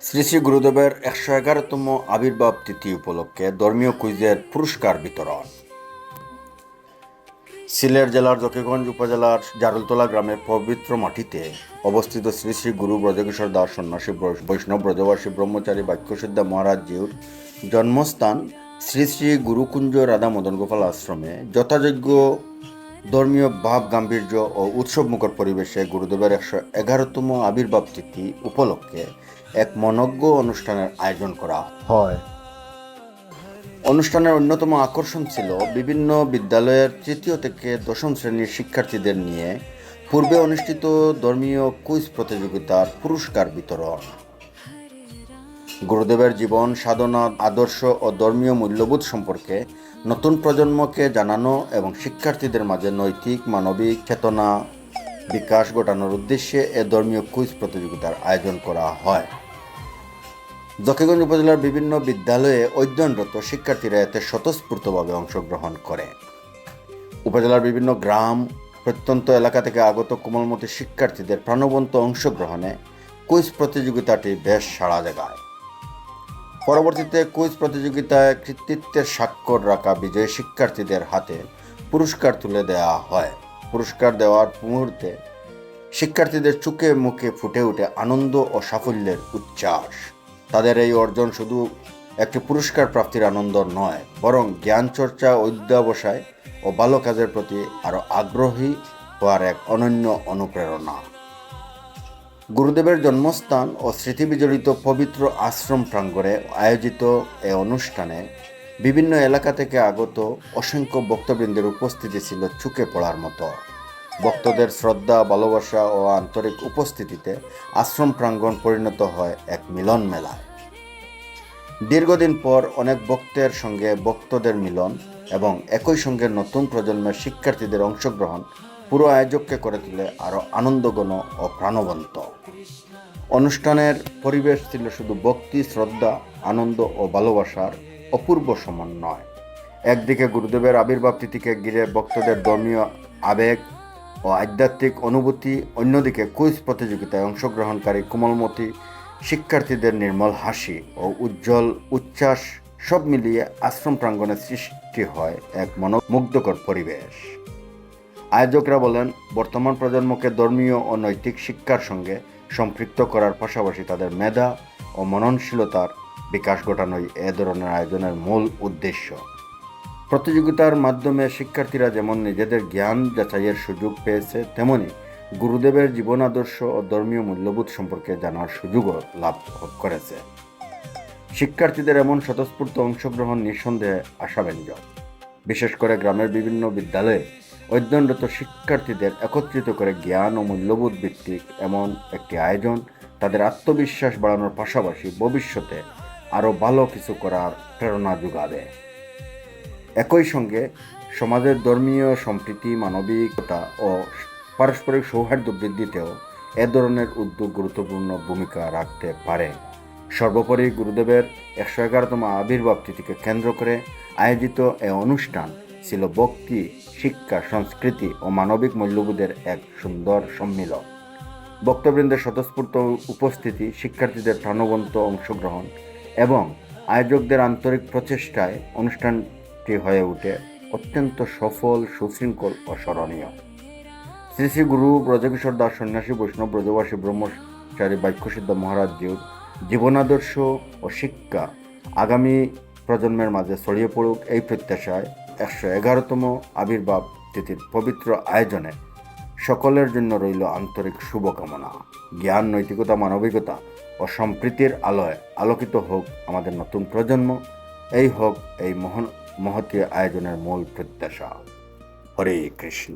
শ্রী শ্রী গুরুদেবের ১১১তম আবির্ভাব তিথি উপলক্ষে ধর্মীয় কুইজের পুরস্কার বিতরণ। সিলেট জেলার জকিগঞ্জ উপজেলার জারুলতলা গ্রামের পবিত্র মাটিতে অবস্থিত শ্রী শ্রী গুরু ব্রজকিশোর দাস সন্ন্যাসী বৈষ্ণব ব্রজবাসী ব্রহ্মচারী বাক্যসিদ্ধা মহারাজজিউর জন্মস্থান শ্রী শ্রী গুরুকুঞ্জ রাধা মদন গোপাল আশ্রমে যথাযোগ্য ধর্মীয় ভাব গাম্ভীর্য ও উৎসবমুখর পরিবেশে গুরুদেবের ১১১তম আবির্ভাব তিথি উপলক্ষে এক মনজ্ঞ অনুষ্ঠানের আয়োজন করা হয়। অনুষ্ঠানের অন্যতম আকর্ষণ ছিল বিভিন্ন বিদ্যালয়ের তৃতীয় থেকে দশম শ্রেণীর শিক্ষার্থীদের নিয়ে পূর্বে অনুষ্ঠিত ধর্মীয় কুইজ প্রতিযোগিতার পুরস্কার বিতরণ। গুরুদেবের জীবন, সাধনা, আদর্শ ও ধর্মীয় মূল্যবোধ সম্পর্কে নতুন প্রজন্মকে জানানো এবং শিক্ষার্থীদের মাঝে নৈতিক মানবিক চেতনা বিকাশ ঘটানোর উদ্দেশ্যে এ ধর্মীয় কুইজ প্রতিযোগিতার আয়োজন করা হয়। জকিগঞ্জ উপজেলার বিভিন্ন বিদ্যালয়ে অধ্যয়নরত শিক্ষার্থীরা এতে স্বতঃস্ফূর্তভাবে অংশগ্রহণ করে। উপজেলার বিভিন্ন গ্রাম প্রত্যন্ত এলাকা থেকে আগত কোমলমতি শিক্ষার্থীদের প্রাণবন্ত অংশগ্রহণে কুইজ প্রতিযোগিতাটি বেশ সাড়া জাগায়। পরবর্তীতে কুইজ প্রতিযোগিতায় কৃতিত্বের স্বাক্ষর রাখা বিজয়ী শিক্ষার্থীদের হাতে পুরস্কার তুলে দেওয়া হয়। পুরস্কার দেওয়ার মুহূর্তে শিক্ষার্থীদের চোখে মুখে ফুটে ওঠে আনন্দ ও সাফল্যের উচ্ছ্বাস। তাদের এই অর্জন শুধু একটি পুরস্কার প্রাপ্তির আনন্দ নয়, বরং জ্ঞান চর্চা, অধ্যবসায় ও ভালো কাজের প্রতি আরও আগ্রহী হওয়ার এক অনন্য অনুপ্রেরণা। গুরুদেবের জন্মস্থান ও স্মৃতিবিজড়িত পবিত্র আশ্রম প্রাঙ্গণে আয়োজিত এ অনুষ্ঠানে বিভিন্ন এলাকা থেকে আগত অসংখ্য ভক্তবৃন্দের উপস্থিতি ছিল চোখে পড়ার মতো। ভক্তদের শ্রদ্ধা, ভালোবাসা ও আন্তরিক উপস্থিতিতে আশ্রম প্রাঙ্গণ পরিণত হয় এক মিলন মেলায়। দীর্ঘদিন পর অনেক ভক্তের সঙ্গে ভক্তদের মিলন এবং একই সঙ্গে নতুন প্রজন্মের শিক্ষার্থীদের অংশগ্রহণ পুরো আয়োজককে করে তোলে আরও আনন্দঘন ও প্রাণবন্ত। অনুষ্ঠানের পরিবেশ ছিল শুধু ভক্তি, শ্রদ্ধা, আনন্দ ও ভালোবাসার অপূর্ব সমন্বয়। একদিকে গুরুদেবের আবির্ভাব তিথিকে ঘিরে ভক্তদের ধর্মীয় আবেগ ও আধ্যাত্মিক অনুভূতি, অন্যদিকে কুইজ প্রতিযোগিতায় অংশগ্রহণকারী কোমলমতি শিক্ষার্থীদের নির্মল হাসি ও উজ্জ্বল উচ্ছ্বাস, সব মিলিয়ে আশ্রম প্রাঙ্গণে সৃষ্টি হয় এক মনোমুগ্ধকর পরিবেশ। আয়োজকরা বলেন, বর্তমান প্রজন্মকে ধর্মীয় ও নৈতিক শিক্ষার সঙ্গে সম্পৃক্ত করার পাশাপাশি তাদের মেধা ও মননশীলতার বিকাশ ঘটানোই এ ধরনের আয়োজনের মূল উদ্দেশ্য। প্রতিযোগিতার মাধ্যমে শিক্ষার্থীরা যেমন নিজেদের জ্ঞান যাচাইয়ের সুযোগ পেয়েছে, তেমনি গুরুদেবের জীবন আদর্শ ও ধর্মীয় মূল্যবোধ সম্পর্কে জানার সুযোগও লাভ করেছে। শিক্ষার্থীদের এমন স্বতঃস্ফূর্ত অংশগ্রহণ নিঃসন্দেহে আশাব্যঞ্জক। বিশেষ করে গ্রামের বিভিন্ন বিদ্যালয়ে অধ্যয়নরত শিক্ষার্থীদের একত্রিত করে জ্ঞান ও মূল্যবোধ ভিত্তিক এমন একটি আয়োজন তাদের আত্মবিশ্বাস বাড়ানোর পাশাপাশি ভবিষ্যতে আরও ভালো কিছু করার প্রেরণা যোগাবে। একই সঙ্গে সমাজের ধর্মীয় সম্প্রীতি, মানবিকতা ও পারস্পরিক সৌহার্দ্য বৃদ্ধিতেও এ ধরনের উদ্যোগ গুরুত্বপূর্ণ ভূমিকা রাখতে পারে। সর্বোপরি গুরুদেবের ১১১তম আবির্ভাব তিথিকে কেন্দ্র করে আয়োজিত এ অনুষ্ঠান ছিল ভক্তি, শিক্ষা, সংস্কৃতি ও মানবিক মূল্যবোধের এক সুন্দর সম্মিলন। ভক্তবৃন্দের স্বতঃস্ফূর্ত উপস্থিতি, শিক্ষার্থীদের প্রাণবন্ত অংশগ্রহণ এবং আয়োজকদের আন্তরিক প্রচেষ্টায় অনুষ্ঠানটি হয়ে ওঠে অত্যন্ত সফল, সুশৃঙ্খল ও স্মরণীয়। শ্রী শ্রী গুরু ব্রজকিশোর দাস সন্ন্যাসী বৈষ্ণব ব্রজবাসী ব্রহ্মচারী বাক্যসিদ্ধ মহারাজজিউর জীবনাদর্শ ও শিক্ষা আগামী প্রজন্মের মাঝে ছড়িয়ে পড়ুক, এই প্রত্যাশায় ১১১তম আবির্ভাব তিথির পবিত্র আয়োজনে সকলের জন্য রইল আন্তরিক শুভকামনা। জ্ঞান, নৈতিকতা, মানবিকতা ও সম্প্রীতির আলোয় আলোকিত হোক আমাদের নতুন প্রজন্ম। এই হোক এই মহতী আয়োজনের মূল প্রত্যাশা। হরে কৃষ্ণ।